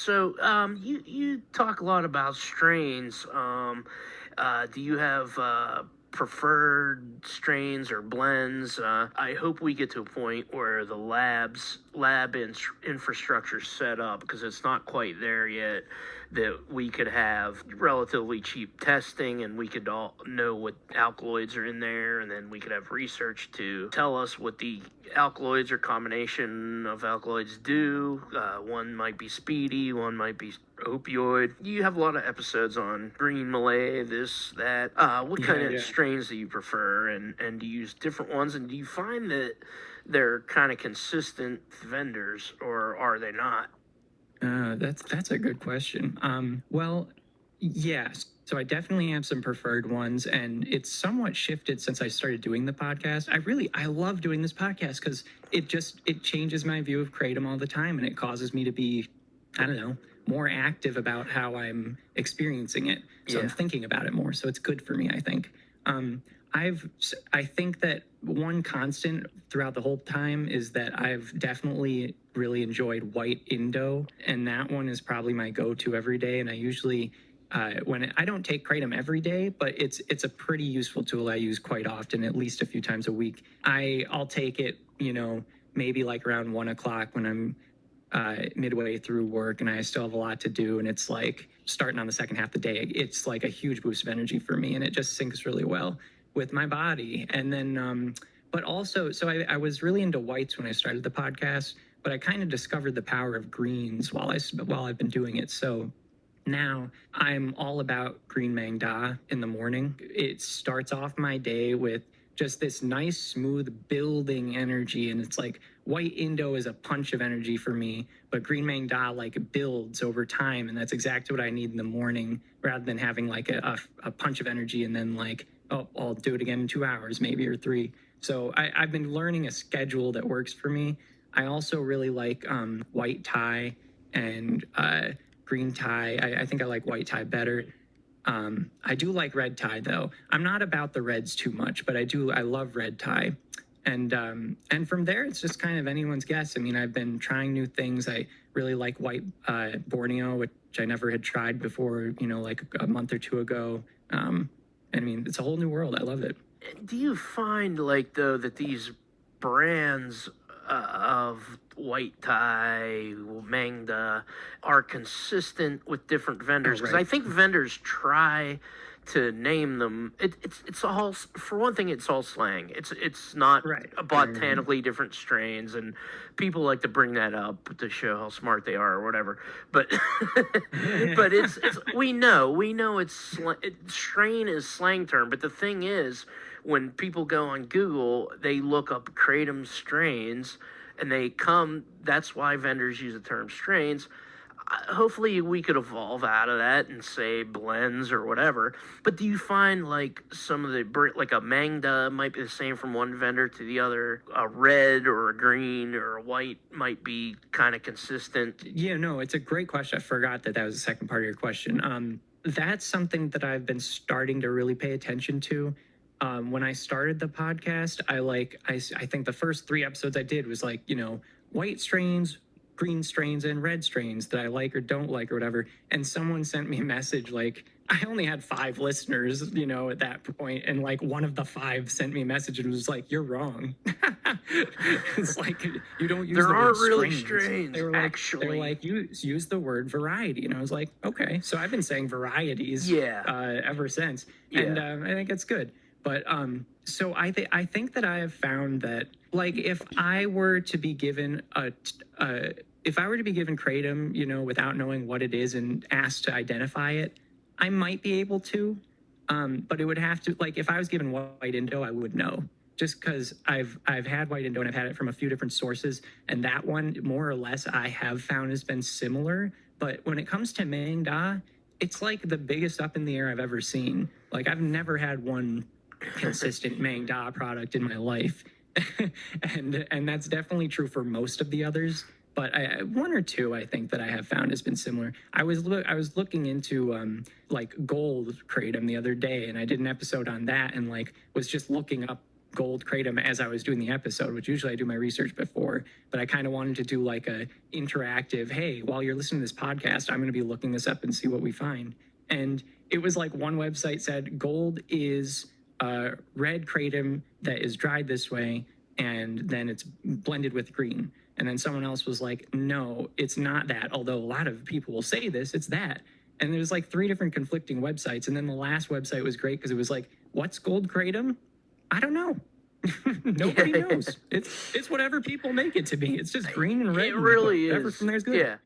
So you talk a lot about strains. Do you have preferred strains or blends? I hope we get to a point where the lab infrastructure set up, because it's not quite there yet, that we could have relatively cheap testing and we could all know what alkaloids are in there, and then we could have research to tell us what the alkaloids or combination of alkaloids do. One might be speedy, one might be opioid. You have a lot of episodes on green Malay, this, that. What kind of strains do you prefer, and do you use different ones? And do you find that they're kind of consistent vendors, or are they not? That's a good question. Well, yes. So I definitely have some preferred ones, and it's somewhat shifted since I started doing the podcast. I love doing this podcast because it changes my view of Kratom all the time, and it causes me to be, I don't know, more active about how I'm experiencing it. So I'm thinking about it more. So it's good for me, I think. I think that one constant throughout the whole time is that I've definitely really enjoyed white Indo, and that one is probably my go-to every day. And I usually, I don't take Kratom every day, but it's a pretty useful tool I use quite often, at least a few times a week. I'll take it, maybe like around 1 o'clock when I'm midway through work and I still have a lot to do, and it's like starting on the second half of the day. It's like a huge boost of energy for me, and it just syncs really well with my body. And then, but also, so I was really into whites when I started the podcast, but I kind of discovered the power of greens while I've been doing it. So now I'm all about green Mang Da in the morning. It starts off my day with just this nice, smooth building energy. And it's like white Indo is a punch of energy for me, but green Mang Da like builds over time. And that's exactly what I need in the morning, rather than having like a punch of energy and then like, oh, I'll do it again in 2 hours, maybe, or 3. So I've been learning a schedule that works for me. I also really like white Thai and green Thai. I think I like white Thai better. I do like red Thai though. I'm not about the reds too much, but I love red Thai. And from there, it's just kind of anyone's guess. I mean, I've been trying new things. I really like white Borneo, which I never had tried before, like a month or 2 ago. I mean, it's a whole new world. I love it. Do you find, like, though, that these brands of white Thai, Mangda, are consistent with different vendors? Because I think vendors try to name them. It's all, for one thing, it's all slang. It's not botanically different strains, and people like to bring that up to show how smart they are or whatever. But but it's we know it's strain is slang term. But the thing is, when people go on Google, they look up Kratom strains, and they come. That's why vendors use the term strains. Hopefully we could evolve out of that and say blends or whatever. But do you find like some of the, like a Mangda might be the same from one vendor to the other, a red or a green or a white might be kind of consistent? Yeah, no, it's a great question. I forgot that was the second part of your question. That's something that I've been starting to really pay attention to. When I started the podcast, I think the first 3 episodes I did was like, white strains, green strains, and red strains that I like or don't like or whatever. And someone sent me a message like, I only had 5 listeners, at that point, and like one of the 5 sent me a message and was like, "You're wrong." It's like, you don't use the word aren't really strains. They were actually. They're like, use the word variety. And I was like, okay. So I've been saying varieties ever since. Yeah. And I think it's good. But so I think that I have found that, like, if I were to be given Kratom, without knowing what it is and asked to identify it, I might be able to. But it would have to, like, if I was given white Indo, I would know. Just because I've had white Indo and I've had it from a few different sources, and that one, more or less, I have found has been similar. But when it comes to Mang Da, it's like the biggest up in the air I've ever seen. Like, I've never had one consistent Mang Da product in my life. and that's definitely true for most of the others, but one or two I think that I have found has been similar. I was looking into like gold Kratom the other day, and I did an episode on that, and like was just looking up gold kratom as I was doing the episode, which usually I do my research before, but I kind of wanted to do like a interactive, hey, while you're listening to this podcast, I'm going to be looking this up and see what we find. And it was like one website said gold is red kratom that is dried this way, and then it's blended with green. And then someone else was like, no, it's not that. Although a lot of people will say this, it's that. And there's like 3 different conflicting websites. And then the last website was great because it was like, what's gold kratom? I don't know. Nobody knows. It's whatever people make it to be. It's just green and red. It really whatever is. from there is good. Yeah.